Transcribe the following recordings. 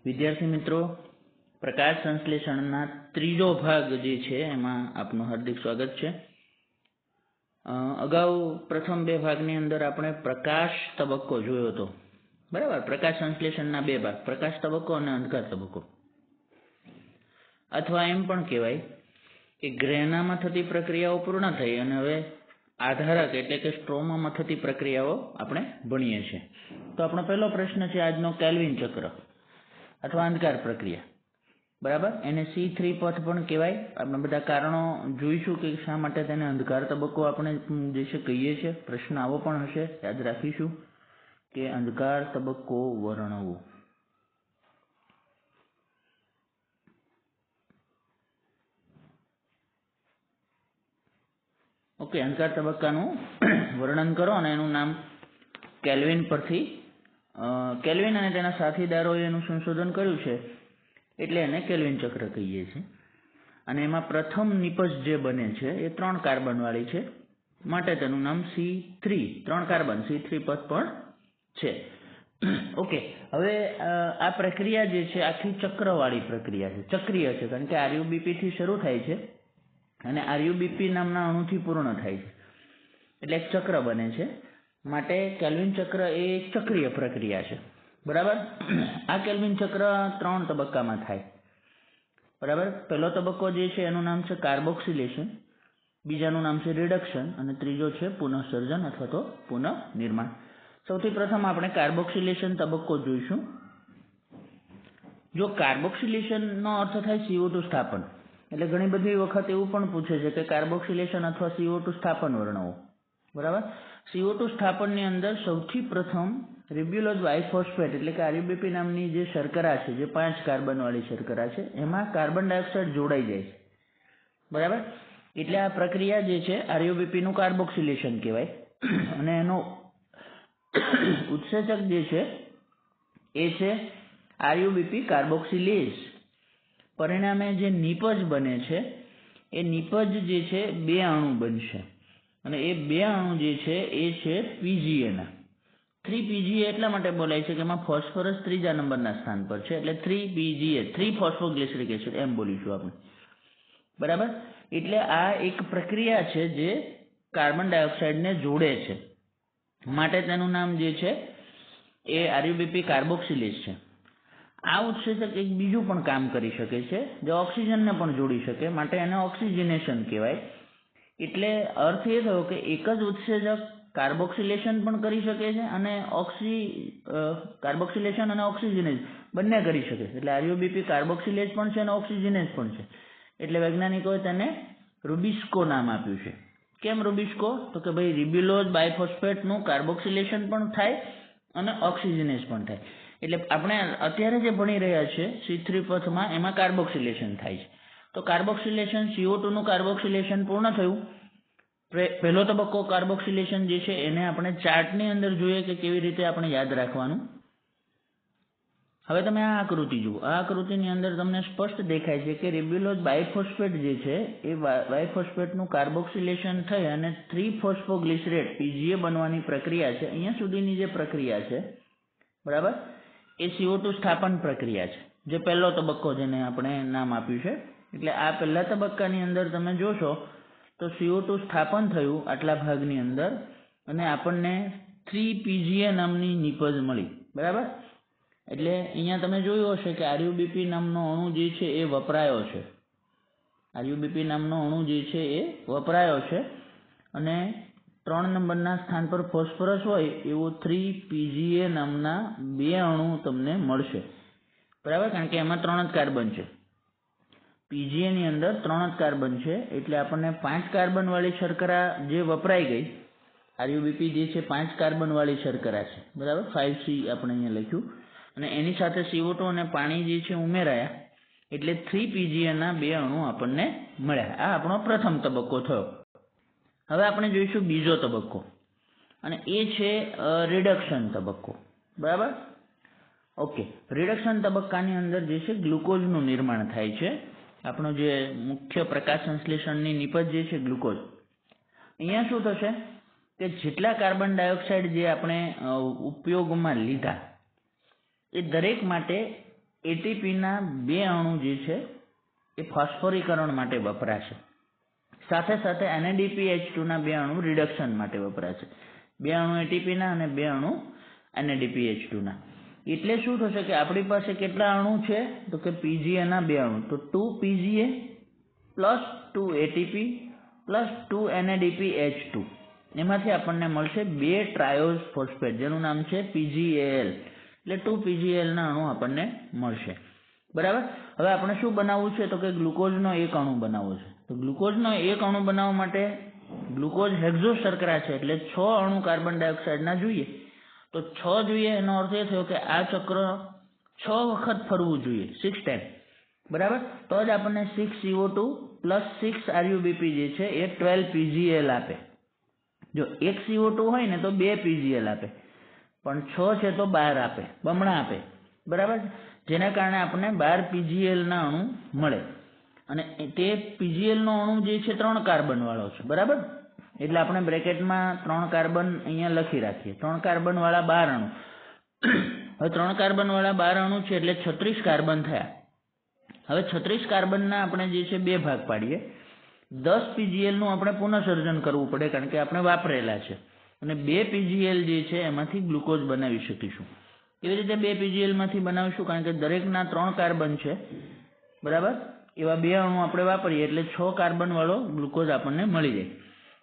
વિદ્યાર્થી મિત્રો, પ્રકાશ સંશ્લેષણના ત્રીજો ભાગ જે છે એમાં આપનું હાર્દિક સ્વાગત છે. અગાઉ પ્રથમ બે ભાગની અંદર આપણે પ્રકાશ તબક્કો જોયો હતો, બરાબર. પ્રકાશ સંશ્લેષણના બે ભાગ, પ્રકાશ તબક્કો અને અંધકાર તબક્કો, અથવા એમ પણ કહેવાય કે ગ્રહણામાં થતી પ્રક્રિયાઓ પૂર્ણ થઈ અને હવે આધારક એટલે કે સ્ટ્રોમામાં થતી પ્રક્રિયાઓ આપણે ભણીએ છીએ. તો આપણો પહેલો પ્રશ્ન છે આજનો કેલ્વિન ચક્ર અથવા અંધકાર પ્રક્રિયા, બરાબર. એને C3 પથ પણ કહેવાય. આપણે બધા કારણો જોઈશું કે શા માટે તેને અંધકાર તબક્કો આપણે જે છે કહીએ છીએ. પ્રશ્ન આવો પણ હશે, યાદ રાખીશું કે અંધકાર તબક્કો વર્ણવો. ઓકે, અંધકાર તબક્કાનું વર્ણન કરો અને એનું નામ કેલ્વિન પરથી, કેલ્વિન અને તેના સાથીદારોએ એનું સંશોધન કર્યું છે એટલે એને કેલ્વિન ચક્ર કહીએ છીએ. અને એમાં પ્રથમ નિપજ જે બને છે એ 3 કાર્બનવાળી છે, માટે તેનું નામ C3, 3 કાર્બન C3 પથ પણ છે. ઓકે, હવે આ પ્રક્રિયા જે છે આખી ચક્રવાળી પ્રક્રિયા છે, ચક્રીય છે, કારણ કે RuBp થી શરૂ થાય છે અને RuBp નામના અણુથી પૂર્ણ થાય છે, એટલે એક ચક્ર બને છે. માટે કેલ્વિન ચક્ર એ એક ચક્રીય પ્રક્રિયા છે, બરાબર. આ કેલ્વિન ચક્ર 3 તબક્કામાં થાય, બરાબર. પહેલો તબક્કો જે છે એનું નામ છે કાર્બોક્સિલેશન, બીજાનું નામ છે રિડક્શન અને ત્રીજો છે પુનઃસર્જન અથવા તો પુનઃનિર્માણ. સૌથી પ્રથમ આપણે કાર્બોક્સિલેશન તબક્કો જોઈશું. જો કાર્બોક્સિલેશનનો અર્થ થાય CO2 સ્થાપન, એટલે ઘણી બધી વખત એવું પણ પૂછે છે કે કાર્બોક્સિલેશન અથવા CO2 સ્થાપન વર્ણવો, બરાબર. CO2 સ્થાપનની અંદર સૌથી પ્રથમ રિબ્યુલોઝ બાયફોસ્ફેટ એટલે કે RuBp નામની જે શર્કરા છે, જે 5 કાર્બનવાળી શર્કરા છે, એમાં કાર્બન ડાયોક્સાઇડ જોડાઈ જાય છે, બરાબર. એટલે આ પ્રક્રિયા જે છે RuBp નું કાર્બોક્સિલેશન કહેવાય. અને એનો ઉત્સેચક જે છે એ છે RuBp કાર્બોક્સિલેઝ. પરિણામે જે નિપજ બને છે એ નિપજ જે છે 2 અણુ બનશે અને એ 2 અણુ જે છે એ છે PGA ના. 3 PGA એટલા માટે બોલાય છે કે એમાં ફોસ્ફરસ 3જા નંબરના સ્થાન પર છે, એટલે 3 PGA, 3 ફોસ્ફોગ્લિસરિક એસિડ એમ બોલીશું આપણે, બરાબર. એટલે આ એક પ્રક્રિયા છે જે કાર્બન ડાયોક્સાઇડને જોડે છે, માટે તેનું નામ જે છે એ RuBp કાર્બોક્સિલેઝ છે. આ ઉત્સેચક એક બીજું પણ કામ કરી શકે છે, જે ઓક્સિજનને પણ જોડી શકે, માટે એને ઓક્સિજનેશન કહેવાય. એટલે અર્થ એ થયો કે એક જ ઉત્સેચક કાર્બોક્સિલેશન પણ કરી શકે છે અને કાર્બોક્સિલેશન અને ઓક્સિજનેઝ બંને કરી શકે છે. એટલે RuBp કાર્બોક્સિલેઝ પણ છે અને ઓક્સિજનેઝ પણ છે. એટલે વૈજ્ઞાનિકોએ તેને રુબિસ્કો નામ આપ્યું છે. કેમ રુબિસ્કો? તો કે ભાઈ રિબ્યુલોઝ બાયફોસ્ફેટનું કાર્બોક્સિલેશન પણ થાય અને ઓક્સિજનેઝ પણ થાય. એટલે આપણે અત્યારે જે ભણી રહ્યા છે C3 પથમાં એમાં કાર્બોક્સિલેશન થાય છે. તો કાર્બોક્સિલેશન CO2 નું કાર્બોક્સિલેશન પૂર્ણ થયું. પહેલો તબક્કો કાર્બોક્સિલેશન જે છે એને આપણે ચાર્ટની અંદર જોઈએ કે કેવી રીતે આપણે યાદ રાખવાનું. હવે તમે આ આકૃતિ જુઓ. આ આકૃતિની અંદર તમને સ્પષ્ટ દેખાય છે કે રિબ્યુલોઝ બાયફોસ્ફેટ જે છે એ બાયફોસ્ફેટનું કાર્બોક્સિલેશન થઈ અને 3 ફોસ્ફોગ્લિસરેટ PGA બનવાની પ્રક્રિયા છે. અહીંયા સુધીની જે પ્રક્રિયા છે, બરાબર, એ CO2 સ્થાપન પ્રક્રિયા છે, જે પહેલો તબક્કો જેને આપણે નામ આપ્યું છે. એટલે આ પહેલા તબક્કાની અંદર તમે જોશો તો CO2 સ્થાપન થયું આટલા ભાગની અંદર અને આપણને 3 PGA નામની નિપજ મળી, બરાબર. એટલે અહીંયા તમે જોયું હશે કે RuBp નામનો અણુ જે છે એ વપરાયો છે. RuBp નામનો અણુ જે છે એ વપરાયો છે અને 3 નંબરના સ્થાન પર ફોસ્ફરસ હોય એવો 3 PGA નામના 2 અણુ તમને મળશે, બરાબર. કારણ કે એમાં 3 જ કાર્બન છે. PGA ની અંદર 3 જ કાર્બન છે. એટલે આપણને 5 કાર્બનવાળી શર્કરા જે વપરાઈ ગઈ, RuBp જે છે 5 કાર્બનવાળી શર્કરા છે, બરાબર. 5C આપણે અહીંયા લખ્યું અને એની સાથે CO2 અને પાણી જે છે ઉમેરાયા, એટલે 3 PGA ના 2 અણુ આપણને મળ્યા. આ આપણો પ્રથમ તબક્કો થયો. હવે આપણે જોઈશું બીજો તબક્કો અને એ છે રિડક્શન તબક્કો, બરાબર. ઓકે, રિડક્શન તબક્કાની અંદર જે છે ગ્લુકોઝનું નિર્માણ થાય છે. આપણો જે મુખ્ય પ્રકાશ સંશ્લેષણની નિપજ જે છે ગ્લુકોઝ. અહીંયા શું થશે કે જેટલા કાર્બન ડાયોક્સાઇડ જે આપણે ઉપયોગમાં લીધા એ દરેક માટે એટીપીના 2 અણુ જે છે એ ફોસ્ફોરીકરણ માટે વપરાશે. સાથે સાથે NADPH2ના 2 અણુ રિડક્શન માટે વપરાશે. 2 અણુ એટીપીના અને 2 અણુ NADPH2ના. એટલે શું થશે કે આપણી પાસે કેટલા અણુ છે તો કે PGAના 2 અણુ, તો 2 PGA plus 2 ATP plus 2 NADPH2, એમાંથી આપણને મળશે 2 ટ્રાયોઝ ફોસ્ફેટ જેનું નામ છે PGAL. એટલે 2 PGALના અણુ આપણને મળશે. બરાબર. હવે આપણે શું બનાવવું છે તો કે ગ્લુકોઝનો એક અણુ બનાવવો છે. તો ગ્લુકોઝનો એક અણુ બનાવવા માટે ગ્લુકોઝ હેક્ઝો શર્કરા છે એટલે 6 અણુ કાર્બન ડાયોક્સાઇડના જોઈએ. તો 6 જોઈએ એનો અર્થ એ થયો કે આ ચક્ર 6 વખત ફરવું જોઈએ, 6 ટાઈમ. બરાબર. તો જ આપણને 6 CO2 પ્લસ 6 RUBP જે છે એ 12 PGAL આપે. જો 1 CO2 હોય ને તો 2 PGAL આપે, પણ 6 છે તો 12 આપે, બમણા આપે. બરાબર. જેના કારણે આપણને 12 PGALના અણુ મળે. અને તે PGALનો અણુ જે છે 3 કાર્બન વાળો છે. બરાબર. એટલે આપણે બ્રેકેટમાં 3 કાર્બન અહીંયા લખી રાખીએ. 3 કાર્બન વાળા 12 અણુ. હવે 3 કાર્બન વાળા 12 અણુ છે એટલે 36 કાર્બન થયા. હવે 36 કાર્બનના આપણે જે છે 2 ભાગ પાડીએ. 10 PGALનું આપણે પુનઃસર્જન કરવું પડે કારણ કે આપણે વાપરેલા છે, અને 2 PGAL જે છે એમાંથી ગ્લુકોઝ બનાવી શકીશું. એવી રીતે 2 PGALમાંથી બનાવીશું કારણ કે દરેકના 3 કાર્બન છે. બરાબર. એવા 2 અણુ આપણે વાપરીએ એટલે 6 કાર્બન વાળો ગ્લુકોઝ આપણને મળી જાય.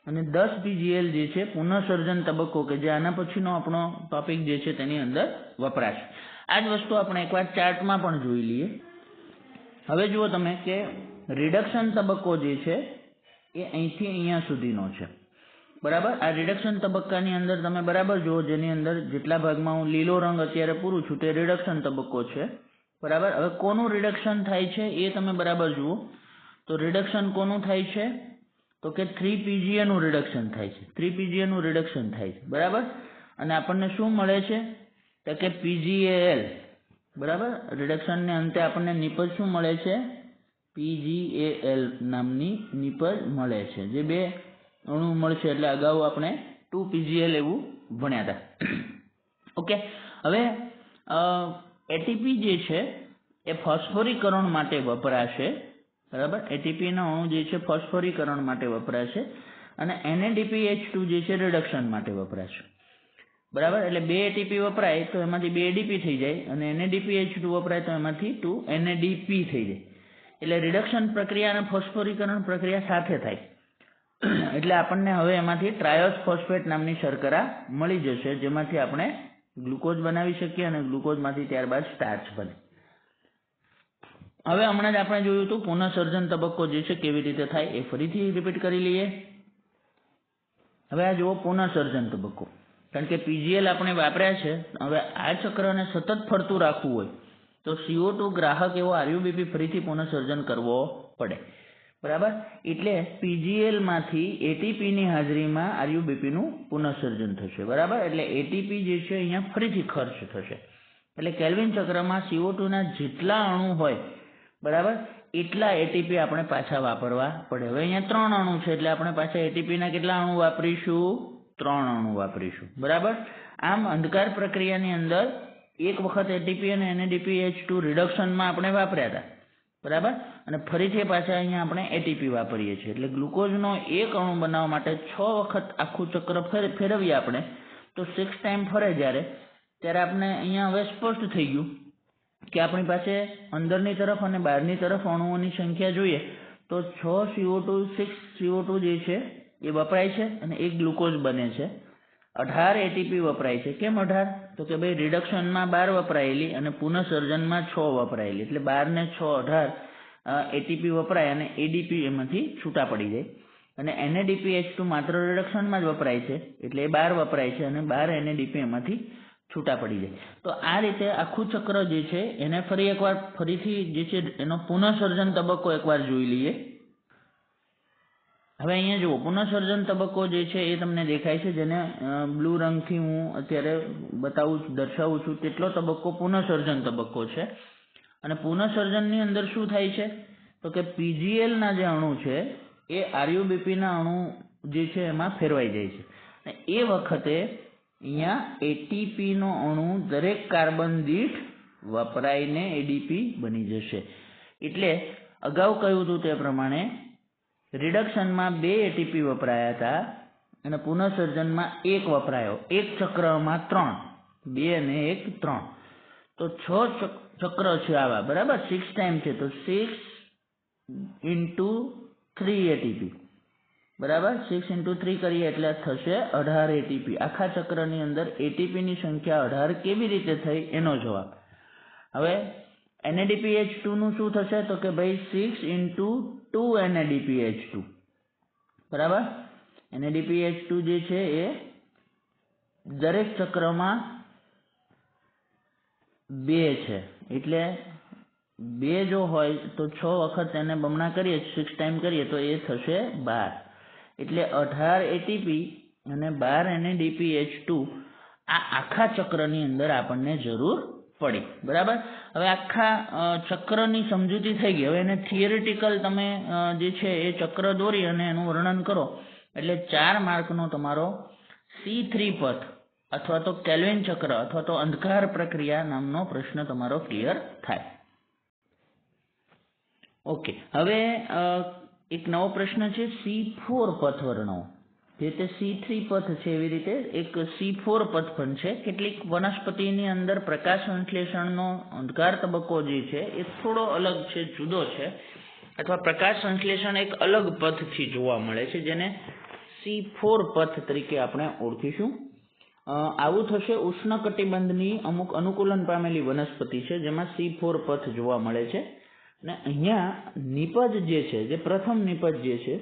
અને 10 PGAL જે છે પુનઃસર્જન તબક્કો કે જે આના પછીનો આપણો ટોપિક જે છે તેની અંદર વપરાશે. આ જ વસ્તુ આપણે એકવાર ચાર્ટમાં પણ જોઈ લઈએ. હવે જુઓ તમે કે રિડક્શન તબક્કો જે છે એ અહીંથી અહીંયા સુધીનો છે. બરાબર. આ રિડક્શન તબક્કાની અંદર તમે બરાબર જુઓ, જેની અંદર જેટલા ભાગમાં હું લીલો રંગ અત્યારે પૂરું છું તે રિડક્શન તબક્કો છે. બરાબર. હવે કોનું રિડક્શન થાય છે એ તમે બરાબર જુઓ. તો રિડક્શન કોનું થાય છે તો કે 3-PGAનું રિડક્શન થાય છે. 3-PGAનું રિડક્શન થાય છે. બરાબર. અને આપણને શું મળે છે તો કે PGAL. બરાબર. રિડક્શનને અંતે આપણને નિપજ શું મળે છે? PGAL નામની નિપજ મળે છે, જે 2 અણુ મળશે. એટલે અગાઉ આપણે 2 PGAL એવું ભણ્યા હતા. ઓકે. હવે એટીપી જે છે એ ફોસ્ફોરીકરણ માટે વપરાશે. બરાબર. એટીપીનો અણુ જે છે ફોસ્ફોરીકરણ માટે વપરાશે અને NADPH2 જે છે રિડક્શન માટે વપરાશે. બરાબર. એટલે 2 એટીપી વપરાય તો એમાંથી 2 ADP થઈ જાય, અને NADPH2 વપરાય તો એમાંથી 2 NADP થઈ જાય. એટલે રિડક્શન પ્રક્રિયા અને ફોસ્ફોરીકરણ પ્રક્રિયા સાથે થાય. એટલે આપણને હવે એમાંથી ટ્રાયોસ ફોસ્ફેટ નામની શર્કરા મળી જશે, જેમાંથી આપણે ગ્લુકોઝ બનાવી શકીએ અને ગ્લુકોઝમાંથી ત્યારબાદ સ્ટાર્ચ બને. હવે હમણાં જ આપણે જોયું હતું પુનઃસર્જન તબક્કો જે છે કેવી રીતે થાય એ ફરીથી રિપીટ કરી લઈએ. હવે આ જુઓ પુનઃસર્જન તબક્કો. કારણ કે PGAL આપણે વાપર્યા છે. હવે આ ચક્રને સતત ફરતું રાખવું હોય તો CO2 ગ્રાહક એવો RUBP ફરીથી પુનઃસર્જન કરવો પડે. બરાબર. એટલે PGALમાંથી ATPની હાજરીમાં RUBPનું પુનઃસર્જન થશે. બરાબર. એટલે ATP જે છે અહીંયા ફરીથી ખર્ચ થશે. એટલે કેલ્વિન ચક્રમાં CO2ના જેટલા અણુ હોય, બરાબર, એટલા ATP આપણે પાછા વાપરવા પડે. હવે અહીંયા 3 અણુ છે એટલે આપણે પાછા ATPના કેટલા અણુ વાપરીશું? 3 અણુ વાપરીશું. બરાબર. આમ અંધકાર પ્રક્રિયાની અંદર એક વખત ATP અને NADPH2 રિડક્શનમાં આપણે વાપર્યા હતા. બરાબર. અને ફરીથી પાછા અહીંયા આપણે ATP વાપરીએ છીએ. એટલે ગ્લુકોઝનો એક અણુ બનાવવા માટે 6 વખત આખું ચક્ર ફેરવીએ આપણે, તો 6 ટાઈમ ફરે ત્યારે આપણે અહીંયા હવે સ્પષ્ટ થઈ ગયું કે આપણી પાસે અંદરની તરફ અને બહારની તરફ અણુઓની સંખ્યા જોઈએ તો 6 CO2 6 CO2 જે છે એ વપરાય છે અને એક ગ્લુકોઝ બને છે. 18 ATP વપરાય છે. કેમ 18? તો કે ભાઈ રિડક્શનમાં 12 વપરાયેલી અને પુનઃસર્જનમાં 6 વપરાયેલી, એટલે 12 ને 6 18 ATP વપરાય અને ADP એમાંથી છૂટા પડી જાય. અને NADPH2 માત્ર રિડક્શનમાં જ વપરાય છે એટલે એ 12 વપરાય છે અને 12 NADP એમાંથી છૂટા પડી જાય. તો આ રીતે આખું ચક્ર જે છે એને ફરીથી જે છે એનો પુનઃસર્જન તબક્કો એકવાર જોઈ લઈએ. હવે અહીંયા જુઓ, પુનઃસર્જન તબક્કો જે છે એ તમને દેખાય છે, જેને બ્લુ રંગથી હું અત્યારે દર્શાવું છું. તેટલો તબક્કો પુનઃસર્જન તબક્કો છે. અને પુનઃસર્જનની અંદર શું થાય છે તો કે PGALના જે અણુ છે એ RUBPના અણુ જે છે એમાં ફેરવાઈ જાય છે. અને એ વખતે અહીંયા ATPનો અણુ દરેક કાર્બન દીઠ વપરાઈને એડીપી બની જશે. એટલે અગાઉ કહ્યું હતું તે પ્રમાણે રિડક્શનમાં 2 એટીપી વપરાયા હતા અને પુનઃસર્જનમાં 1 વપરાયો. એક ચક્રમાં 3, 2 અને 1 3, તો 6 ચક્ર છે આવા, બરાબર. 6 ટાઈમ છે તો 6 × 3 એટીપી, બરાબર. 6 × 3 કરીએ એટલે થશે 18 એટીપી. આખા ચક્રની અંદર એટીપીની સંખ્યા 18 કેવી રીતે થઈ એનો જવાબ. હવે NADPH2 નું શું થશે તો કે ભાઈ 6 × 2 NADPH2, બરાબર. NADPH2 જે છે એ દરેક ચક્રમાં 2 છે, એટલે 2 જો હોય તો 6 વખત એને બમણા કરીએ, 6 ટાઈમ કરીએ તો એ થશે 12. એટલે 18 એટીપી અને 12 NADPH2 આ આખા ચક્રની અંદર આપણને જરૂર પડી, બરાબર. હવે આખા ચક્રની સમજૂતી થઈ ગઈ. હવે એને થિયરિટિકલ તમે જે છે એ ચક્ર દોરી અને એનું વર્ણન કરો એટલે 4 માર્કનો તમારો C3 પથ અથવા તો કેલ્વિન ચક્ર અથવા તો અંધકાર પ્રક્રિયા નામનો પ્રશ્ન તમારો ક્લિયર થાય. ઓકે, હવે એક નવો પ્રશ્ન છે C4 પથ વર્ણવો. જે તે C3 પથ છે એવી રીતે એક C4 પથ પણ છે. કેટલીક વનસ્પતિની અંદર પ્રકાશ સંશ્લેષણનો અંધકાર તબક્કો જે છે એ થોડો અલગ છે, જુદો છે, અથવા પ્રકાશ સંશ્લેષણ એક અલગ પથથી જોવા મળે છે, જેને C4 પથ તરીકે આપણે ઓળખીશું. આવું થશે ઉષ્ણકટિબંધની અમુક અનુકૂલન પામેલી વનસ્પતિ છે જેમાં C4 પથ જોવા મળે છે. અને અહીંયા નિપજ જે છે, જે પ્રથમ નિપજ જે છે,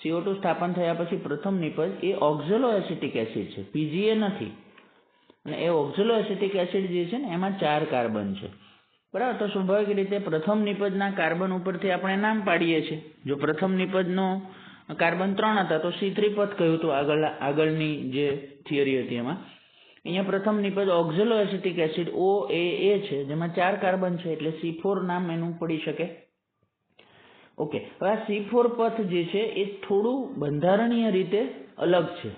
CO2 સ્થાપન થયા પછી પ્રથમ નિપજ એ ઓક્ઝેલો એસિટિક એસિડ છે, PGA નથી. અને એ ઓક્ઝેલો એસિટિક એસિડ જે છે ને એમાં 4 કાર્બન છે, બરાબર. તો સ્વાભાવિક રીતે પ્રથમ નિપજના કાર્બન ઉપરથી આપણે નામ પાડીએ છીએ. જો પ્રથમ નિપજનો કાર્બન 3 હતા તો C3 પથ કહ્યું હતું આગળની જે થિયરી હતી એમાં. અહીંયા પ્રથમ નિપજ ઓક્ઝેલો એસિટિક એસિડ OAA છે જેમાં 4 કાર્બન છે, એટલે C4 નામ એનું પડી શકે. ઓકે, હવે આ C4 પથ જે છે એ થોડું બંધારણીય રીતે અલગ છે.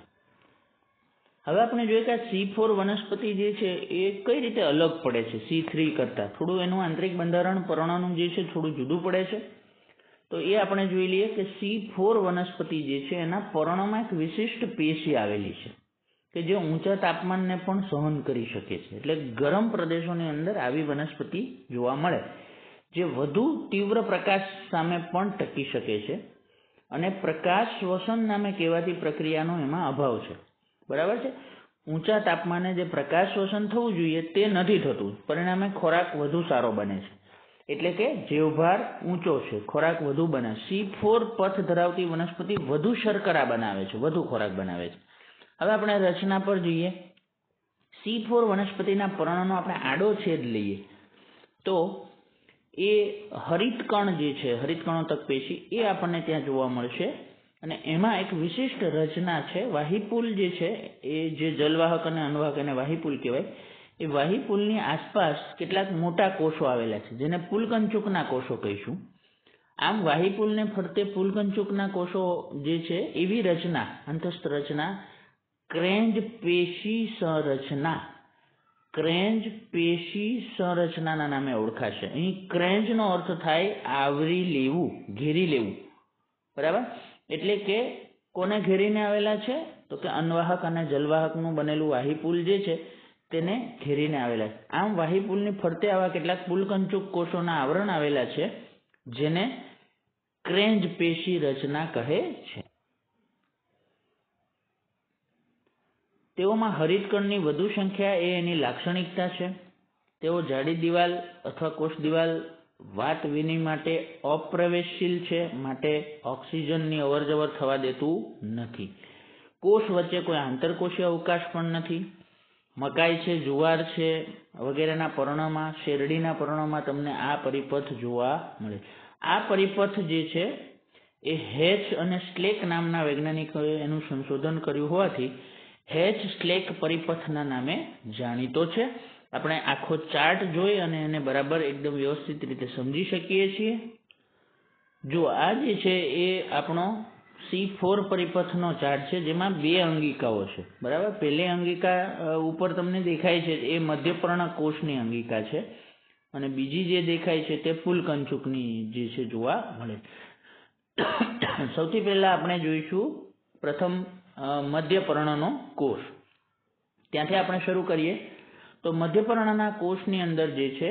હવે આપણે જોઈએ કે આ C4 વનસ્પતિ જે છે એ કઈ રીતે અલગ પડે છે C3 કરતાં. થોડું એનું આંતરિક બંધારણ પર્ણનું જે છે થોડું જુદું પડે છે. તો એ આપણે જોઈ લઈએ કે C4 વનસ્પતિ જે છે એના પર્ણમાં એક વિશિષ્ટ પેશી આવેલી છે કે જે ઊંચા તાપમાનને પણ સહન કરી શકે છે. એટલે ગરમ પ્રદેશોની અંદર આવી વનસ્પતિ જોવા મળે જે વધુ તીવ્ર પ્રકાશ સામે પણ ટકી શકે છે. અને પ્રકાશ શ્વસન નામે કહેવાતી પ્રક્રિયાનો એમાં અભાવ છે, બરાબર છે. ઊંચા તાપમાને જે પ્રકાશ શ્વસન થવું જોઈએ તે નથી થતું, પરિણામે ખોરાક વધુ સારો બને છે. એટલે કે જીવભાર ઊંચો છે, ખોરાક વધુ બને. C4 પથ ધરાવતી વનસ્પતિ વધુ શર્કરા બનાવે છે, વધુ ખોરાક બનાવે છે. હવે આપણે રચના પર જઈએ. C4 વનસ્પતિના પર્ણનો આપણે આડો છેદ લઈએ તો એ હરિતકણ જે છે, હરિતકણોત્તક પેશી, એ આપણને ત્યાં જોવા મળશે. અને એમાં એક વિશિષ્ટ રચના છે, વાહિપુલ જે છે એ જે જલવાહક અને અન્વાહક એને વાહિપુલ કહેવાય. એ વાહિપુલની આસપાસ કેટલાક મોટા કોષો આવેલા છે જેને પુલકંચુકના કોષો કહીશું. આમ વાહિપુલને ફરતે પુલકંચુકના કોષો જે છે એવી રચના, અંતસ્થ રચના ક્રેન્જ પેશી સંરચના, ક્રેન્જ પેશી સંરચનાના નામે ઓળખાશે. અહીં ક્રેન્જનો અર્થ થાય આવરી લેવું, ઘેરી લેવું, બરાબર. એટલે કે કોને ઘેરીને આવેલા છે તો કે અન્વાહક અને જલવાહકનું બનેલું વાહિપુલ જે છે તેને ઘેરીને આવેલા છે. આમ વાહિપુલની ફરતે આવા કેટલાક પુલકંચુક કોષોના આવરણ આવેલા છે જેને ક્રેન્જ પેશી રચના કહે છે. તેઓમાં હરિતકણની વધુ સંખ્યા એ એની લાક્ષણિકતા છે. તેઓ જાડી દિવાલ અથવા કોષ દિવાલ વાત વિનિમય માટે અપ્રવેશશીલ છે, માટે ઓક્સિજનની અવરજવર થવા દેતું નથી. કોષ વચ્ચે કોઈ આંતરકોષીય અવકાશ પણ નથી. મકાઈ છે, જુવાર છે વગેરેના પર્ણમાં, શેરડીના પર્ણમાં તમને આ પરિપથ જોવા મળે. આ પરિપથ જે છે એ હેચ અને સ્લેક નામના વૈજ્ઞાનિકોએ એનું સંશોધન કર્યું હોવાથી હેચ સ્લેક પરિપથના નામે જાણીતો છે. આપણે આખો ચાર્ટ જોઈ અને એને બરાબર એકદમ વ્યવસ્થિત રીતે સમજી શકીએ છીએ. જો આ જે છે એ આપણો C4 પરિપથનો ચાર્ટ છે જેમાં 2 અંગિકાઓ છે, બરાબર. પહેલી અંગિકા ઉપર તમને દેખાય છે એ મધ્યપર્ણ કોષની અંગિકા છે અને બીજી જે દેખાય છે તે પુલકંચુકની જે છે જોવા મળે. સૌથી પહેલા આપણે જોઈશું પ્રથમ મધ્યપર્ણનો કોષ. ત્યાંથી આપણે શરૂ કરીએ તો મધ્યપર્ણના કોષની અંદર જે છે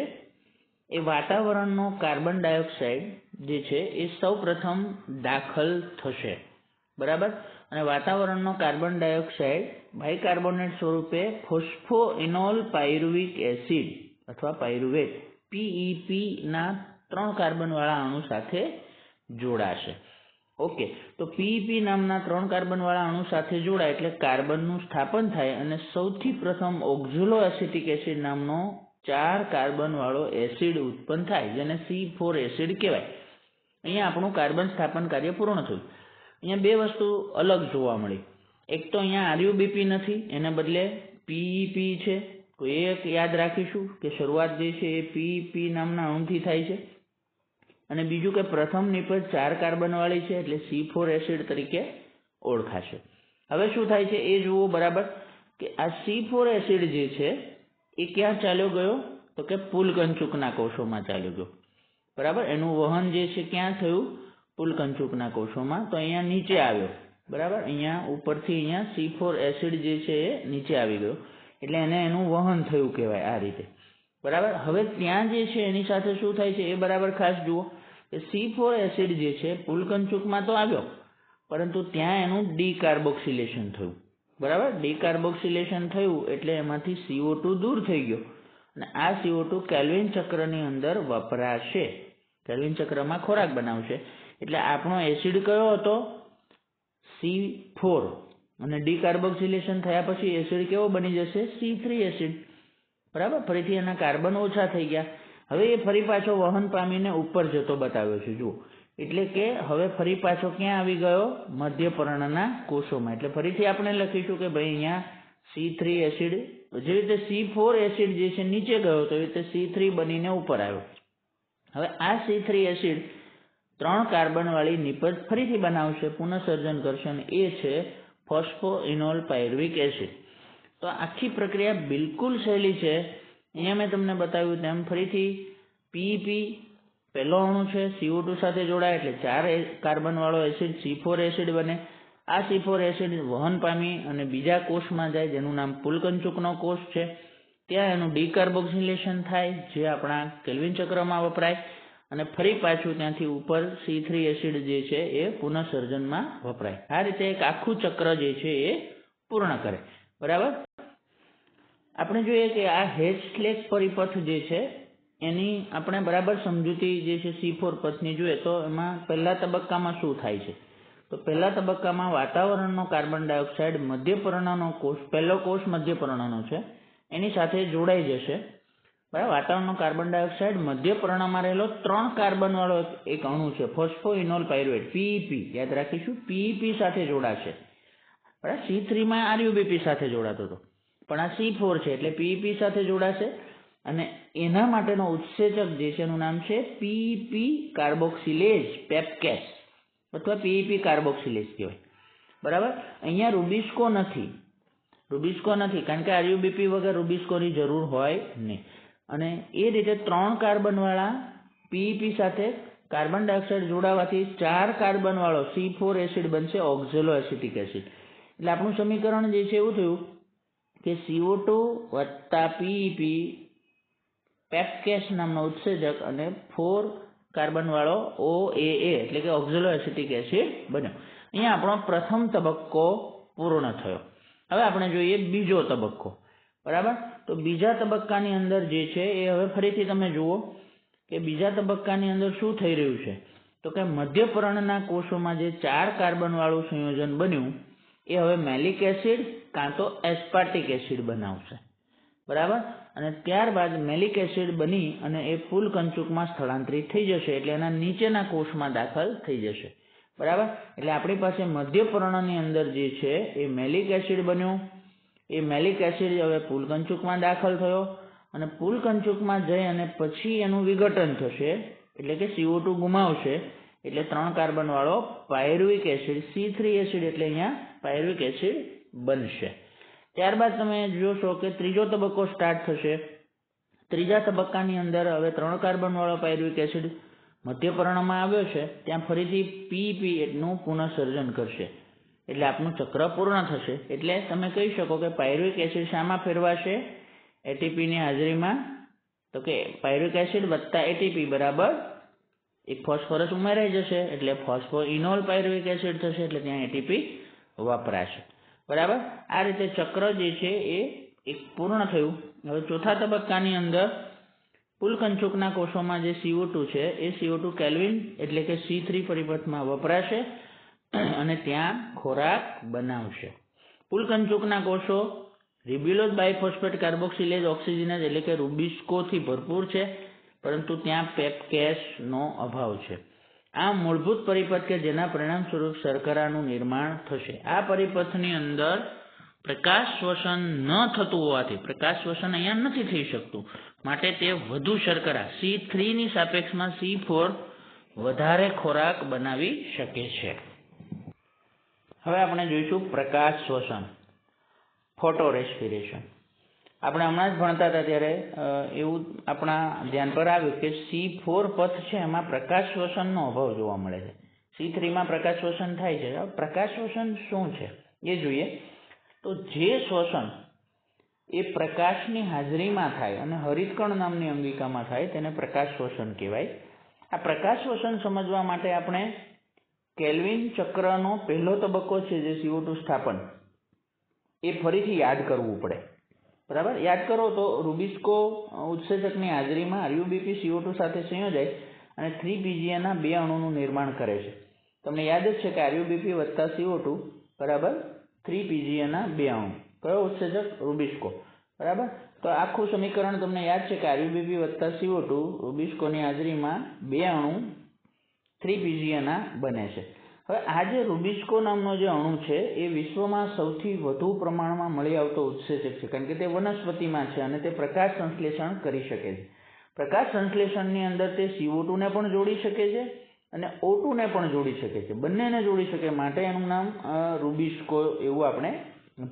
એ વાતાવરણનો કાર્બન ડાયોક્સાઇડ જે છે એ સૌ પ્રથમ દાખલ થશે, બરાબર. અને વાતાવરણનો કાર્બન ડાયોક્સાઇડ બાયકાર્બોનેટ સ્વરૂપે ફોસ્ફોઇનોલ પાયરુવિક એસિડ અથવા પાયરુવેટ PEP ના 3 કાર્બનવાળા અણુ સાથે જોડાશે. ઓકે, તો PEP નામના 3 કાર્બનવાળા અણુ સાથે જોડાય એટલે કાર્બનનું સ્થાપન થાય અને સૌથી પ્રથમ ઓક્ઝાલો એસિટિક એસિડ નામનો 4 કાર્બનવાળો એસિડ ઉત્પન્ન થાય, જેને C4 એસિડ કહેવાય. અહીંયા આપણું કાર્બન સ્થાપન કાર્ય પૂર્ણ થયું. અહીંયા બે વસ્તુ અલગ જોવા મળી. એક તો અહીંયા RUBP નથી, એને બદલે PEP છે. તો એ એક યાદ રાખીશું કે શરૂઆત જે છે એ PEP નામના અણુથી થાય છે. અને બીજું કે પ્રથમ નિપજ 4 કાર્બનવાળી છે એટલે C4 એસિડ તરીકે ઓળખાશે. હવે શું થાય છે એ જુઓ, બરાબર, કે આ C4 એસિડ જે છે એ ક્યાં ચાલ્યો ગયો તો કે પુલકંચુકના કોષોમાં ચાલ્યો ગયો, બરાબર. એનું વહન જે છે ક્યાં થયું? પુલકંચુકના કોષોમાં. તો અહીંયા નીચે આવ્યો, બરાબર. અહીંયા ઉપરથી અહીંયા C4 એસિડ જે છે એ નીચે આવી ગયો એટલે એને એનું વહન થયું કહેવાય આ રીતે, બરાબર. હવે ત્યાં જે છે એની સાથે શું થાય છે એ બરાબર ખાસ જુઓ કે C4 એસિડ જે છે પુલકંચુકમાં તો આવ્યો પરંતુ ત્યાં એનું ડીકાર્બોક્સિલેશન થયું, બરાબર. ડીકાર્બોક્સિલેશન થયું એટલે એમાંથી CO2 દૂર થઈ ગયો અને આ CO2 કેલ્વિન ચક્રની અંદર વપરાશે, કેલ્વિન ચક્રમાં ખોરાક બનાવશે. એટલે આપણો એસિડ કયો હતો? C4. અને ડીકાર્બોક્સિલેશન થયા પછી એસિડ કેવો બની જશે? C3 એસિડ, બરાબર. ફરીથી એના કાર્બન ઓછા થઈ ગયા. હવે એ ફરી પાછો વહન પામીને ઉપર જતો બતાવ્યો છે, જુઓ. એટલે કે હવે ફરી પાછો ક્યાં આવી ગયો? મધ્યપર્ણના કોષોમાં. એટલે ફરીથી આપણે લખીશું કે ભાઈ અહીંયા C3 એસિડ, જે રીતે C4 એસિડ જે છે નીચે ગયો તો એ રીતે C3 બનીને ઉપર આવ્યો. હવે આ C3 એસિડ 3 કાર્બનવાળી નિપજ ફરીથી બનાવશે, પુનઃસર્જન કરશે અને એ છે ફોસ્ફોઇનોલ પાયરુવિક એસિડ. તો આખી પ્રક્રિયા બિલકુલ સહેલી છે. અહીંયા મેં તમને બતાવ્યું તેમ ફરીથી PEP પહેલો અણુ છે, CO2 સાથે જોડાય એટલે 4 કાર્બનવાળો એસિડ C4 એસિડ બને. આ C4 એસિડ વહન પામી અને બીજા કોષમાં જાય જેનું નામ પુલકંચુકનો કોષ છે. ત્યાં એનું ડીકાર્બોક્સિલેશન થાય જે આપણા કેલ્વિન ચક્રમાં વપરાય અને ફરી પાછું ત્યાંથી ઉપર C3 એસિડ જે છે એ પુનઃસર્જનમાં વપરાય. આ રીતે એક આખું ચક્ર જે છે એ પૂર્ણ કરે, બરાબર. આપણે જોઈએ કે આ હેચ-સ્લેક પરિપથ જે છે એની આપણે બરાબર સમજૂતી જે છે C4 પથની જોઈએ તો એમાં પહેલા તબક્કામાં શું થાય છે? તો પહેલા તબક્કામાં વાતાવરણનો કાર્બન ડાયોક્સાઇડ મધ્યપર્ણનો કોષ, પહેલો કોષ મધ્યપર્ણનો છે, એની સાથે જોડાઈ જશે, બરાબર. વાતાવરણનો કાર્બન ડાયોક્સાઇડ મધ્યપર્ણમાં રહેલો 3 કાર્બનવાળો એક અણુ છે ફોસ્ફોઇનોલ પાયરુવેટ PEP, યાદ રાખીશું, PEP સાથે જોડાશે, બરાબર. C3 માં RUBP સાથે જોડાતો હતો પણ આ C4 છે એટલે PEP સાથે જોડાશે અને એના માટેનો ઉત્સેચક જે છે એનું નામ છે PEP કાર્બોક્સિલેઝ પેપકેસ અથવા PEP કાર્બોક્સિલેઝ કહેવાય, બરાબર. અહીંયા રૂબિસ્કો નથી કારણ કે RUBP વગર રૂબિસ્કોની જરૂર હોય નહીં. અને એ રીતે 3 કાર્બનવાળા PEP સાથે કાર્બન ડાયોક્સાઇડ જોડાવાથી 4 કાર્બનવાળો C4 એસિડ બનશે, ઓક્ઝાલો એસિટિક એસિડ. એટલે આપણું સમીકરણ જે છે એવું થયું કે CO2 વત્તા PEP પેપકેસ નામનો ઉત્સેચક અને 4 કાર્બનવાળો OAA એટલે કે ઓક્ઝાલો એસિટિક એસિડ બન્યો. અહીંયા આપણો પ્રથમ તબક્કો પૂર્ણ થયો. હવે આપણે જોઈએ બીજો તબક્કો, બરાબર. તો બીજા તબક્કાની અંદર જે છે એ હવે ફરીથી તમે જુઓ કે બીજા તબક્કાની અંદર શું થઈ રહ્યું છે તો કે મધ્યપર્ણના કોષોમાં જે 4 કાર્બનવાળું સંયોજન બન્યું એ હવે મેલિક એસિડ કાં તો એસ્પાર્ટિક એસિડ બનાવશે, બરાબર. અને ત્યારબાદ મેલિક એસિડ બની અને એ પુલકંચુકમાં સ્થળાંતરિત થઈ જશે એટલે એના નીચેના કોષમાં દાખલ થઈ જશે, બરાબર. એટલે આપણી પાસે મધ્યપર્ણની અંદર જે છે એ મેલિક એસિડ બન્યું. એ મેલિક એસિડ હવે પુલકંચુકમાં દાખલ થયો અને પુલકંચુકમાં જઈ અને પછી એનું વિઘટન થશે એટલે કે CO2 ગુમાવશે એટલે 3 કાર્બનવાળો પાયરુવિક એસિડ C3 એસિડ એટલે અહીંયા પાયરુવિક એસિડ બનશે. ત્યારબાદ તમે જોશો કે ત્રીજો તબક્કો સ્ટાર્ટ થશે. ત્રીજા તબક્કાની અંદર હવે 3 કાર્બનવાળો પાયરુવિક એસિડ મધ્યપર્ણમાં આવ્યો છે, ત્યાં ફરીથી PP નું પુનઃસર્જન કરશે, એટલે આપનું ચક્ર પૂર્ણ થશે. એટલે તમે કહી શકો કે પાયરુવિક એસિડ શામાં ફેરવાશે? એટીપીની હાજરીમાં. તો કે પાયરુવિક એસિડ વત્તા એટીપી બરાબર એક ફોસ્ફરસ ઉમેરાઈ જશે, એટલે ફોસ્ફોઇનોલ પાયરુવિક એસિડ થશે, એટલે ત્યાં એટીપી વપરાશે. બરાબર. આ રીતે ચક્ર જે છે એ એક પૂર્ણ થયું. હવે ચોથા તબક્કાની અંદર પુલકંચુકના કોષોમાં જે CO2 છે એ CO2 કેલ્વિન એટલે કે C3 પરિપથમાં વપરાશે અને ત્યાં ખોરાક બનાવશે. પુલકંચુકના કોષો રિબ્યુલોઝ બાયફોસ્ફેટ કાર્બોક્સિલેઝ ઓક્સિજનેઝ એટલે કે રૂબિસ્કોથી ભરપૂર છે, પરંતુ ત્યાં પેપકેસનો અભાવ છે. આ મૂળભૂત પરિપથ કે જેના પરિણામ સ્વરૂપ શર્કરાનું નિર્માણ થશે. આ પરિપથની અંદર પ્રકાશ શ્વસન ન થતું હોવાથી પ્રકાશ શ્વસન અહીંયા નથી થઈ શકતું, માટે તે વધુ શર્કરા C3 ની સાપેક્ષમાં C4 વધારે ખોરાક બનાવી શકે છે. હવે આપણે જોઈશું પ્રકાશ શ્વસન, ફોટો રેસ્પિરેશન. આપણે હમણાં જ ભણતા હતા ત્યારે એવું આપણા ધ્યાન પર આવ્યું કે C4 પથ છે એમાં પ્રકાશ શ્વસનનો અભાવ જોવા મળે છે. C3માં પ્રકાશ શ્વસન થાય છે. પ્રકાશ શ્વસન શું છે એ જોઈએ. તો જે શ્વસન એ પ્રકાશની હાજરીમાં થાય અને હરિતકણ નામની અંગિકામાં થાય તેને પ્રકાશ શ્વસન કહેવાય. આ પ્રકાશ શ્વસન સમજવા માટે આપણે કેલ્વિન ચક્રનો પહેલો તબક્કો છે જે CO2 સ્થાપન એ ફરીથી યાદ કરવું પડે. બરાબર. યાદ કરો તો રૂબિસ્કો ઉત્સેચકની હાજરીમાં RuBP CO2 સાથે સંયોજાય અને 3PGAના 2 અણુનું નિર્માણ કરે છે. તમને યાદ જ છે કે RuBP વત્તા CO2 બરાબર 3PGAના 2 અણુ. કયો ઉત્સેચક? રૂબિસ્કો. બરાબર. તો આખું સમીકરણ તમને યાદ છે કે RuBP વત્તા CO2 રૂબિસ્કોની હાજરીમાં 2 અણુ 3PGAના બને છે. હવે આ જે રૂબિસ્કો નામનો જે અણુ છે એ વિશ્વમાં સૌથી વધુ પ્રમાણમાં મળી આવતો ઉત્સેચક છે, કારણ કે તે વનસ્પતિમાં છે અને તે પ્રકાશ સંશ્લેષણ કરી શકે છે. પ્રકાશ સંશ્લેષણની અંદર તે CO2 ને પણ જોડી શકે છે અને O2 ને પણ જોડી શકે છે. બંનેને જોડી શકે માટે એનું નામ રૂબિસ્કો એવું આપણે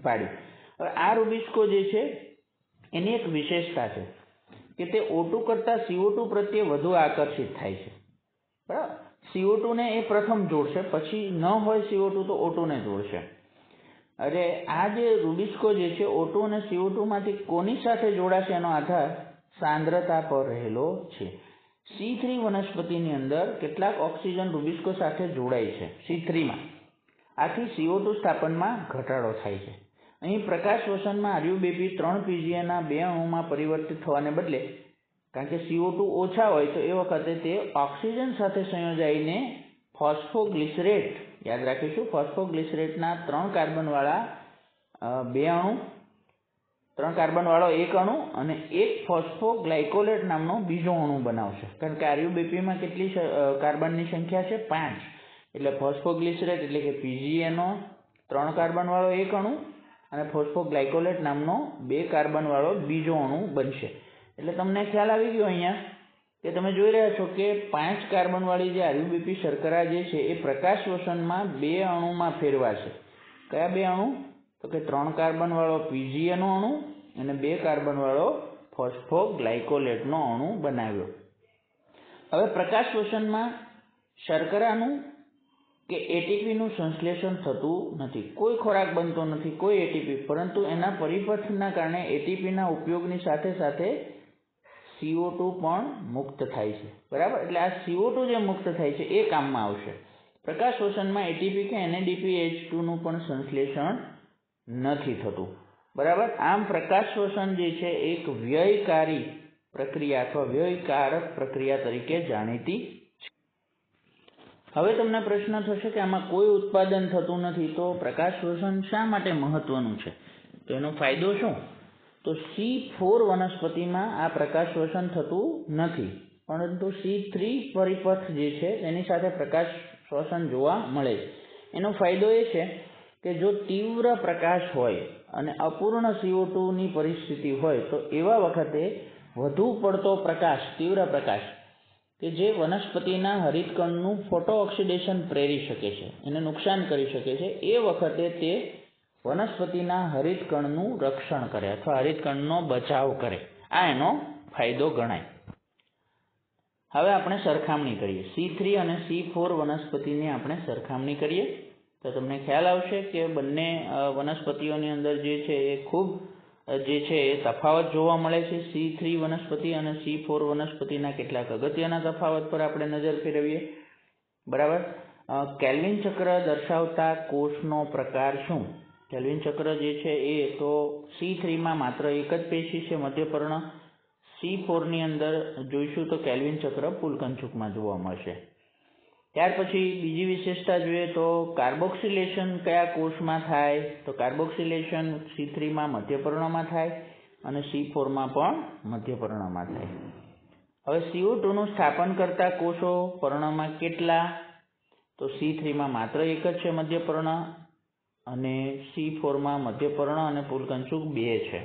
પાડ્યું. હવે આ રૂબિસ્કો જે છે એની એક વિશેષતા છે કે તે O2 કરતાં CO2 પ્રત્યે વધુ આકર્ષિત થાય છે. બરાબર. CO2 ને એ પ્રથમ જોડશે, પછી ન હોય CO2 તો O2 ને જોડશે. અરે આ જે રૂબિસ્કો જે છે O2 અને CO2 માંથી કોની સાથે જોડાશે એનો આધાર સાંદ્રતા પર રહેલો છે. C3 વનસ્પતિની અંદર કેટલાક ઓક્સિજન રૂબિસ્કો સાથે જોડાય છે C3માં. આથી CO2 સ્થાપનમાં ઘટાડો થાય છે. અહીં પ્રકાશ શ્વસનમાં RuBP 3PGAના 2 અણુમાં પરિવર્તિત થવાને બદલે, કારણ કે CO2 ઓછા હોય તો એ વખતે તે ઓક્સિજન સાથે સંયોજાઈને ફોસ્ફોગ્લિસરેટ, યાદ રાખીશું ફોસ્ફોગ્લિસરેટના 3 કાર્બનવાળા 2 અણુ, 3 કાર્બનવાળો 1 અણુ અને 1 ફોસ્ફોગ્લાયકોલેટ નામનો બીજો અણુ બનાવશે. કારણ કે RuBPમાં કેટલી કાર્બનની સંખ્યા છે? 5. એટલે ફોસ્ફોગ્લિસરેટ એટલે કે PGAનો 3 કાર્બનવાળો 1 અણુ અને ફોસ્ફોગ્લાયકોલેટ નામનો 2 કાર્બનવાળો બીજો અણુ બનશે. એટલે તમને ખ્યાલ આવી ગયો અહીંયા કે તમે જોઈ રહ્યા છો કે 5 કાર્બનવાળી જે RuBP શર્કરા જે છે એ પ્રકાશ શ્વસનમાં 2 અણુમાં ફેરવાશે. કયા 2 અણુ? તો કે 3 કાર્બનવાળો PGAનો અણુ અને 2 કાર્બનવાળો ફોસ્ફોગ્લાયકોલેટનો અણુ બનાવ્યો. હવે પ્રકાશ શ્વસનમાં શર્કરાનું કે એટીપીનું સંશ્લેષણ થતું નથી. કોઈ ખોરાક બનતો નથી, કોઈ એટીપી, પરંતુ એના પરિપથના કારણે એટીપીના ઉપયોગની સાથે સાથે CO2 પણ મુક્ત થાય છે. બરાબર. એટલે આ CO2 જે મુક્ત થાય છે એ કામમાં આવશે. પ્રકાશ શ્વસનમાં એટીપી કે NADPH2 નું પણ સંશ્લેષણ નથી થતું. બરાબર. આમ પ્રકાશ શ્વસન જે છે એક વ્યયકારી પ્રક્રિયા અથવા વ્યયકારક પ્રક્રિયા તરીકે જાણીતી છે. હવે તમને પ્રશ્ન થશે કે આમાં કોઈ ઉત્પાદન થતું નથી, તો પ્રકાશ શ્વસન શા માટે મહત્વનું છે? તો એનો ફાયદો શું? તો C4 વનસ્પતિમાં આ પ્રકાશ શ્વસન થતું નથી, પરંતુ C3 પરિપથ જે છે તેની સાથે પ્રકાશ શ્વસન જોવા મળે છે. એનો ફાયદો એ છે કે જો તીવ્ર પ્રકાશ હોય અને અપૂર્ણ CO2 ની પરિસ્થિતિ હોય તો એવા વખતે વધુ પડતો પ્રકાશ, તીવ્ર પ્રકાશ કે જે વનસ્પતિના હરિતકણનું ફોટો ઓક્સિડેશન પ્રેરી શકે છે, એને નુકસાન કરી શકે છે, એ વખતે તે વનસ્પતિના હરિતકણનું રક્ષણ કરે અથવા હરિતકણનો બચાવ કરે. આ એનો ફાયદો ગણાય. હવે આપણે સરખામણી કરીએ. C3 અને C4 વનસ્પતિની આપણે સરખામણી કરીએ તો તમને ખ્યાલ આવશે કે બંને વનસ્પતિઓની અંદર જે છે એ ખૂબ જે છે એ તફાવત જોવા મળે છે. C3 વનસ્પતિ અને C4 વનસ્પતિના કેટલાક અગત્યના તફાવત પર આપણે નજર ફેરવીએ. બરાબર. કેલ્વિન ચક્ર દર્શાવતા કોષનો પ્રકાર શું? કેલ્વિન ચક્ર જે છે એ તો C3માં માત્ર એક જ પેશી છે મધ્યપર્ણ. C4ની અંદર જોઈશું તો કેલ્વિન ચક્ર પુલકંચુકમાં જોવા મળશે. ત્યાર પછી બીજી વિશેષતા જોઈએ તો કાર્બોક્સિલેશન કયા કોષમાં થાય? તો કાર્બોક્સિલેશન C3માં મધ્યપર્ણમાં થાય અને C4માં પણ મધ્યપર્ણમાં થાય. હવે CO2નું સ્થાપન કરતા કોષો પર્ણમાં કેટલા? તો C3માં માત્ર એક જ છે મધ્યપર્ણ અને C4માં મધ્યપર્ણ અને પુલકંચુક 2 છે.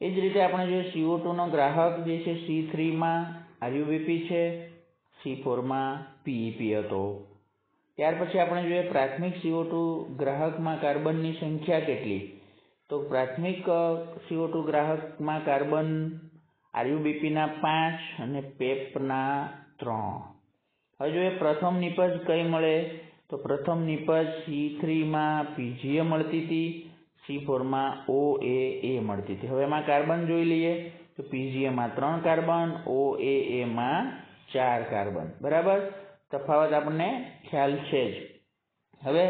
એ જ રીતે આપણે જોઈએ CO2નો ગ્રાહક જે છે C3માં RUBP છે, C4માં PEP હતો. ત્યાર પછી આપણે જોઈએ પ્રાથમિક CO2 ગ્રાહકમાં કાર્બનની સંખ્યા કેટલી? તો પ્રાથમિક CO2 ગ્રાહકમાં કાર્બન RUBPના 5 અને PEPના 3. હવે જોઈએ પ્રથમ નિપજ કઈ મળે? તો પ્રથમ નિપજ C3માં PGA મળતી હતી, C4માં OAA મળતી હતી. હવે એમાં કાર્બન જોઈ લઈએ તો PGAમાં 3 કાર્બન, OAAમાં 4 કાર્બન. બરાબર, તફાવત આપણને ખ્યાલ છે જ. હવે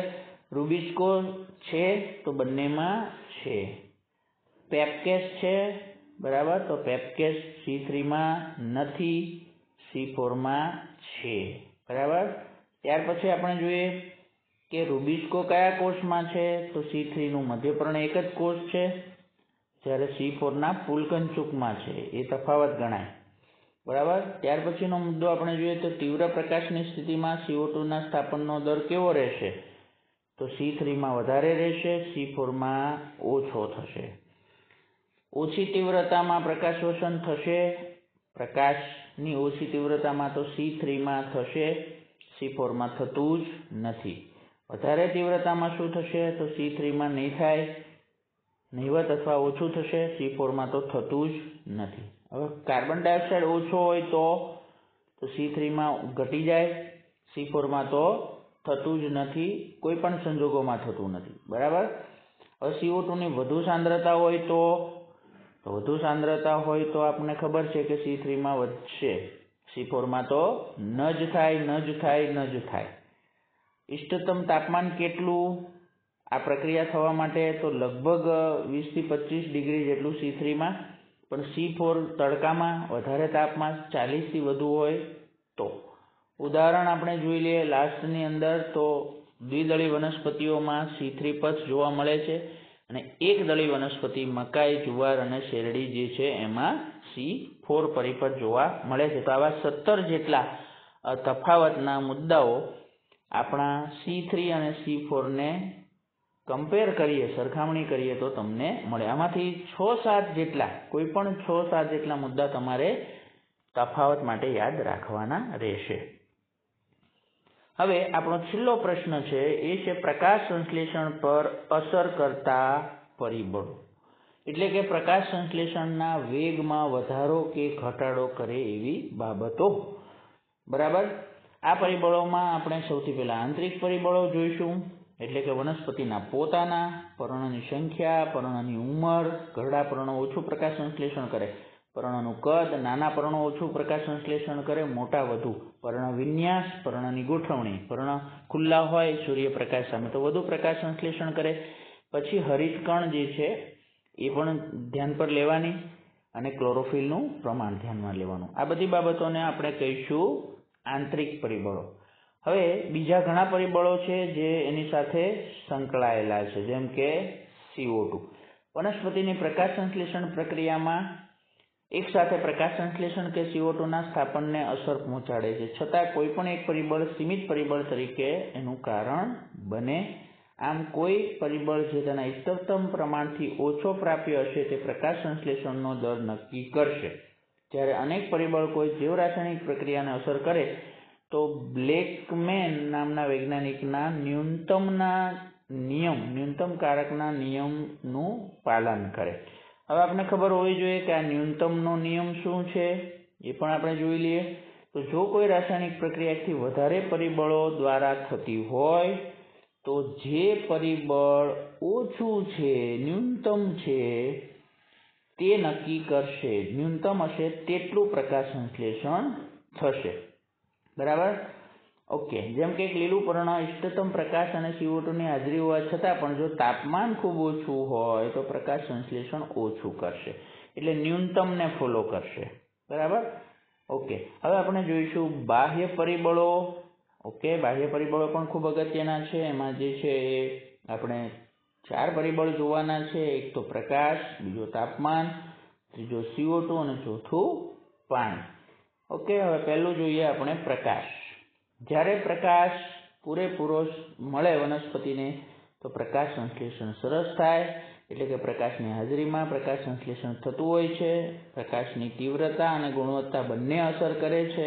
રૂબિસ્કો છે તો બંનેમાં છે. પેપકેસ છે, બરાબર, તો પેપકેસ C3માં નથી, C4માં છે. બરાબર. ત્યાર પછી આપણે જોઈએ કે રૂબિસ્કો કયા કોષમાં છે? તો C3નું મધ્યપર્ણ એક જ કોષ છે જ્યારે C4ના પુલકંચુકમાં છે. એ તફાવત ગણાય. બરાબર. ત્યાર પછીનો મુદ્દો આપણે જોઈએ તો તીવ્ર પ્રકાશની સ્થિતિમાં CO2ના સ્થાપનનો દર કેવો રહેશે? તો C3માં વધારે રહેશે, C4માં ઓછો થશે. ઓછી તીવ્રતામાં પ્રકાશ શોષણ થશે. પ્રકાશની ઓછી તીવ્રતામાં તો C3માં થશે, C4માં થતું જ નથી. વધારે તીવ્રતામાં શું થશે? તો C3માં નહીં થાય, નહીવત અથવા ઓછું થશે, C4માં તો થતું જ નથી. હવે કાર્બન ડાયોક્સાઇડ ઓછો હોય તો C3માં ઘટી જાય, C4માં તો થતું જ નથી, કોઈ પણ સંજોગોમાં થતું નથી. બરાબર. હવે CO2ની વધુ સાંદ્રતા હોય તો આપણને ખબર છે કે C3માં વધશે, C4માં તો ન જ થાય. ઇષ્ટતમ તાપમાન કેટલું આ પ્રક્રિયા થવા માટે? તો લગભગ 20 થી 25 ડિગ્રી જેટલું C3માં, પણ C4 તડકામાં વધારે તાપમાન 40 થી વધુ હોય તો. ઉદાહરણ આપણે જોઈ લઈએ લાસ્ટની અંદર તો દ્વિદળી વનસ્પતિઓમાં C3 પક્ષ જોવા મળે છે અને એક દળી વનસ્પતિ મકાઈ, જુવાર અને શેરડી જે છે એમાં C4 પરિપથ જોવા મળે છે. તો આવા 17 જેટલા તફાવતના મુદ્દાઓ આપણા C3 અને C4ને કમ્પેર કરીએ, સરખામણી કરીએ તો તમને મળે. આમાંથી 6-7 જેટલા, કોઈ પણ 6-7 જેટલા મુદ્દા તમારે તફાવત માટે યાદ રાખવાના રહેશે. હવે આપણો છેલ્લો પ્રશ્ન છે એ છે પ્રકાશ સંશ્લેષણ પર અસર કરતા પરિબળો, એટલે કે પ્રકાશ સંશ્લેષણના વેગમાં વધારો કે ઘટાડો કરે એવી બાબતો. બરાબર. આ પરિબળોમાં આપણે સૌથી પહેલા આંતરિક પરિબળો જોઈશું, એટલે કે વનસ્પતિના પોતાના, પર્ણની સંખ્યા, પર્ણની ઉંમર, ઘરડા પર્ણો ઓછું પ્રકાશ સંશ્લેષણ કરે, પર્ણનું કદ, નાના પર્ણો ઓછું પ્રકાશ સંશ્લેષણ કરે, મોટા વધુ, પર્ણ વિન્યાસ, પર્ણની ગોઠવણી, પર્ણ ખુલ્લા હોય સૂર્યપ્રકાશ સામે તો વધુ પ્રકાશ સંશ્લેષણ કરે. પછી હરિતકણ જે છે એ પણ ધ્યાન પર લેવાની અને ક્લોરોફિલનું પ્રમાણ ધ્યાનમાં લેવાનું. આ બધી બાબતોને આપણે કહીશું આંતરિક પરિબળો. હવે બીજા ઘણા પરિબળો છે જે એની સાથે સંકળાયેલા છે, જેમ કે CO2. વનસ્પતિની પ્રકાશ સંશ્લેષણ પ્રક્રિયામાં એક સાથે પ્રકાશ સંશ્લેષણ કે CO2ના સ્થાપનને અસર પહોંચાડે છે, છતાં કોઈ પણ એક પરિબળ સીમિત પરિબળ તરીકે એનું કારણ બને. આમ કોઈ પરિબળ જે તેના ઇષ્ટતમ પ્રમાણથી ઓછો પ્રાપ્ય હશે તે પ્રકાશ સંશ્લેષણનો દર નક્કી કરશે. જ્યારે અનેક પરિબળ કોઈ જૈવરાસાયણિક પ્રક્રિયાને અસર કરે તો બ્લેકમેન નામના વૈજ્ઞાનિકના ન્યૂનતમ કારકના નિયમનું પાલન કરે હવે આપણે ખબર હોવી જોઈએ કે આ ન્યૂનતમનો નિયમ શું છે એ પણ આપણે જોઈ લઈએ. તો જો કોઈ રાસાયણિક પ્રક્રિયાથી વધારે પરિબળો દ્વારા થતી હોય તો જે પરિબળ ઓછું છે, ન્યૂનતમ છે, તે નક્કી કરશે. ન્યૂનતમ હશે તેટલું પ્રકાશ સંશ્લેષણ થશે. બરાબર? ઓકે. જેમ કે લીલું પર્ણ ઇષ્ટતમ પ્રકાશ અને CO2 ની હાજરી હોવા છતાં પણ જો તાપમાન ખૂબ ઓછું હોય તો પ્રકાશ સંશ્લેષણ ઓછું કરશે. એટલે ન્યૂનતમને ફોલો કરશે. બરાબર? ઓકે. હવે આપણે જોઈશું બાહ્ય પરિબળો. ઓકે, બાહ્ય પરિબળો પણ ખૂબ અગત્યના છે. એમાં જે છે એ આપણે 4 પરિબળ જોવાના છે. એક તો પ્રકાશ, બીજો તાપમાન, ત્રીજો CO2 અને ચોથું પાણી. ઓકે. હવે પહેલું જોઈએ આપણે પ્રકાશ. જ્યારે પ્રકાશ પૂરેપૂરો મળે વનસ્પતિને તો પ્રકાશ સંશ્લેષણ સરસ થાય. એટલે કે પ્રકાશની હાજરીમાં પ્રકાશ સંશ્લેષણ થતું હોય છે. પ્રકાશની તીવ્રતા અને ગુણવત્તા બંને અસર કરે છે.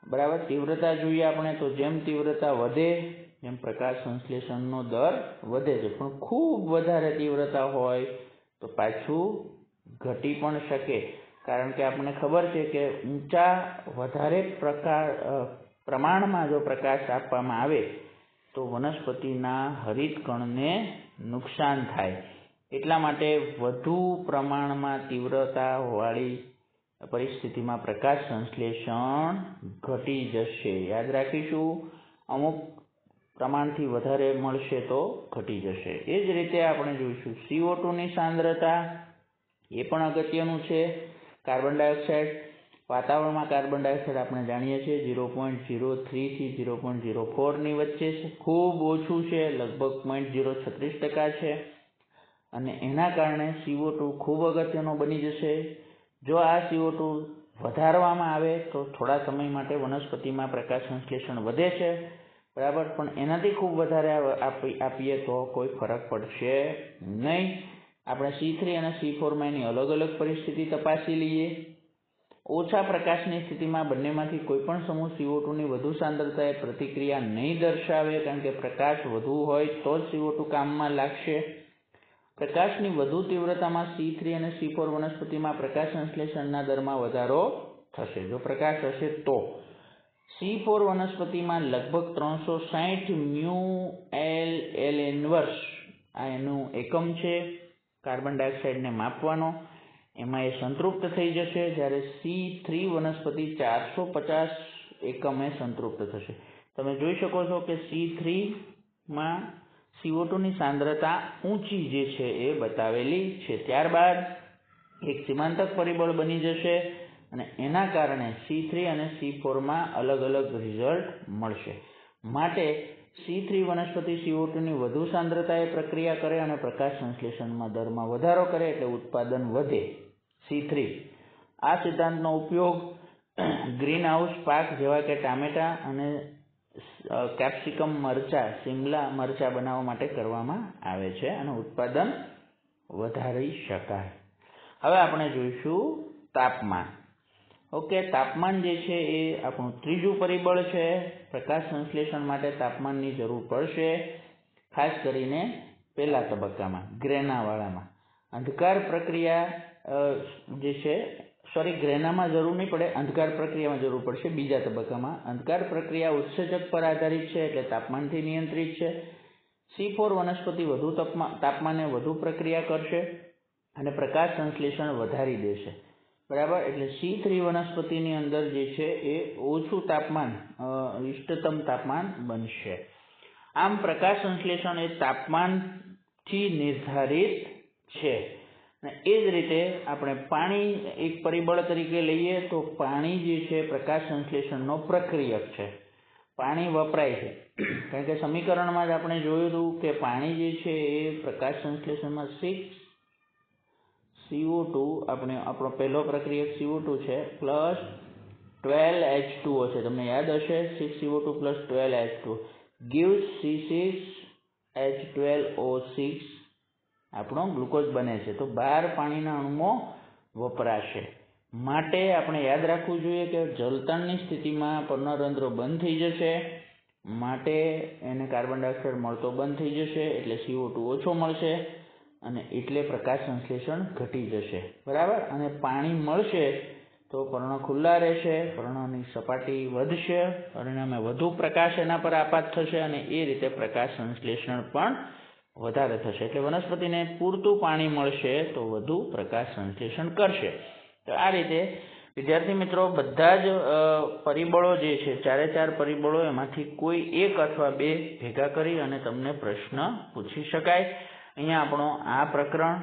બરાબર? તીવ્રતા જોઈએ આપણે તો જેમ તીવ્રતા વધે એમ પ્રકાશ સંશ્લેષણનો દર વધે છે. પણ ખૂબ વધારે તીવ્રતા હોય તો પાછું ઘટી પણ શકે. કારણ કે આપણને ખબર છે કે ઊંચા વધારે પ્રમાણમાં જો પ્રકાશ આપવામાં આવે તો વનસ્પતિના હરિતકણને નુકસાન થાય. એટલા માટે વધુ પ્રમાણમાં તીવ્રતાવાળી પરિસ્થિતિમાં પ્રકાશ સંશ્લેષણ ઘટી જશે. યાદ રાખીશું, અમુક પ્રમાણથી વધારે મળશે તો ઘટી જશે. એ જ રીતે આપણે જોઈશું CO2 ની સાંદ્રતા. એ પણ અગત્યનું છે. કાર્બન ડાયોક્સાઇડ, વાતાવરણમાં કાર્બન ડાયોક્સાઇડ આપણે જાણીએ છીએ 0.03 થી 0.04 ની વચ્ચે છે. ખૂબ ઓછું છે, લગભગ 0.036% છે. અને એના કારણે CO2 ખૂબ અગત્યનો બની જશે. જો આ CO2 વધારવામાં આવે તો થોડા સમય માટે વનસ્પતિમાં પ્રકાશ સંશ્લેષણ વધે છે. બરાબર? પણ એનાથી ખૂબ વધારે આપીએ તો કોઈ ફરક પડશે નહીં. આપણે C3 અને C4 માં એની અલગ અલગ પરિસ્થિતિ તપાસી લઈએ. ઓછા પ્રકાશની સ્થિતિમાં બંનેમાંથી કોઈ પણ સમૂહ CO2 ની વધુ સાંદ્રતાએ પ્રતિક્રિયા નહીં દર્શાવે. કારણ કે પ્રકાશ વધુ હોય તો જ CO2 કામમાં લાગશે. પ્રકાશની વધુ તીવ્રતામાં C3 અને C4 વનસ્પતિમાં પ્રકાશ સંશ્લેષણના દરમાં વધારો થશે. જો પ્રકાશ હશે તો C4 વનસ્પતિમાં લગભગ 360 μL ઇન્વર્સ, આ એનું એકમ છે કાર્બન ડાયોક્સાઇડને માપવાનો, એમાં એ સંતૃપ્ત થઈ જશે. જ્યારે C3 વનસ્પતિ 450 એકમે સંતૃપ્ત થશે. તમે જોઈ શકો છો કે C3 માં CO2 ની સાંદ્રતા ઊંચી જે છે એ બતાવેલી છે. ત્યારબાદ એક સીમાંતક પરિબળ બની જશે અને એના કારણે C3 અને C4 માં અલગ અલગ રિઝલ્ટ મળશે. માટે C3 વનસ્પતિ CO2 ની વધુ સાંદ્રતાએ પ્રક્રિયા કરે અને પ્રકાશ સંશ્લેષણમાં દરમાં વધારો કરે એટલે ઉત્પાદન વધે. C3. આ સિદ્ધાંતનો ઉપયોગ ગ્રીન હાઉસ પાક જેવા કે ટામેટા અને કેપ્સિકમ મરચા, સિમલા મરચા બનાવવા માટે કરવામાં આવે છે અને ઉત્પાદન વધારી શકાય. હવે આપણે જોઈશું તાપમાન. ઓકે, તાપમાન જે છે એ આપણું ત્રીજું પરિબળ છે. પ્રકાશ સંશ્લેષણ માટે તાપમાનની જરૂર પડશે. ખાસ કરીને પહેલા તબક્કામાં ગ્રેનાવાળામાં અંધકાર પ્રક્રિયા જે છે ગ્રેનામાં જરૂર નહીં પડે, અંધકાર પ્રક્રિયામાં જરૂર પડશે. બીજા તબક્કામાં અંધકાર પ્રક્રિયા ઉત્સેચક પર આધારિત છે એટલે તાપમાનથી નિયંત્રિત છે. C4 વનસ્પતિ વધુ તાપમાને વધુ પ્રક્રિયા કરશે અને પ્રકાશ સંશ્લેષણ વધારી દેશે. બરાબર? એટલે C3 વનસ્પતિની અંદર જે છે એ ઓછું તાપમાન, ઇષ્ટતમ તાપમાન બનશે. આમ પ્રકાશ સંશ્લેષણ એ તાપમાનથી નિર્ધારિત છે. અને એ જ રીતે આપણે પાણી એક પરિબળ તરીકે લઈએ તો પાણી જે છે પ્રકાશ સંશ્લેષણનો પ્રક્રિયક છે. પાણી વપરાય છે કારણ કે સમીકરણમાં જ આપણે જોયું હતું કે પાણી જે છે એ પ્રકાશ સંશ્લેષણમાં 6CO2, આપણો પહેલો પ્રક્રિયક CO2 છે પ્લસ 12H2O છે. તમને યાદ હશે 6CO2 plus 12H2O gives C6H12O6 આપણો ગ્લુકોઝ બને છે. તો 12 પાણીના અણુઓ વપરાશે. માટે આપણે યાદ રાખવું જોઈએ કે જલતણની સ્થિતિમાં પર્ણરંધ્રો બંધ થઈ જશે. માટે એને કાર્બન ડાયોક્સાઇડ મળતો બંધ થઈ જશે એટલે CO2 ઓછો મળશે. અને એટલે પ્રકાશ સંશ્લેષણ ઘટી જશે, બરાબર. અને પાણી મળશે તો પર્ણો ખુલ્લા રહેશે, પર્ણોની સપાટી વધશે, પરિણામે વધુ પ્રકાશ એના પર આપાત થશે અને એ રીતે પ્રકાશ સંશ્લેષણ પણ વધારે થશે. એટલે વનસ્પતિને પૂરતું પાણી મળશે તો વધુ પ્રકાશ સંશ્લેષણ કરશે. તો આ રીતે વિદ્યાર્થી મિત્રો બધા જ પરિબળો જે છે, 4 પરિબળો, એમાંથી કોઈ એક અથવા બે ભેગા કરી અને તમને પ્રશ્ન પૂછી શકાય. અહીંયા આપણો આ પ્રકરણ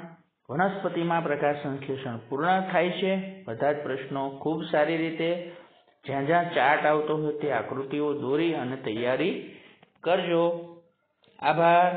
વનસ્પતિમાં પ્રકાશ સંશ્લેષણ પૂર્ણ થાય છે. બધા જ પ્રશ્નો ખૂબ સારી રીતે જ્યાં જ્યાં ચાર્ટ આવતો હોય તે આકૃતિઓ દોરી અને તૈયારી કરજો. આભાર.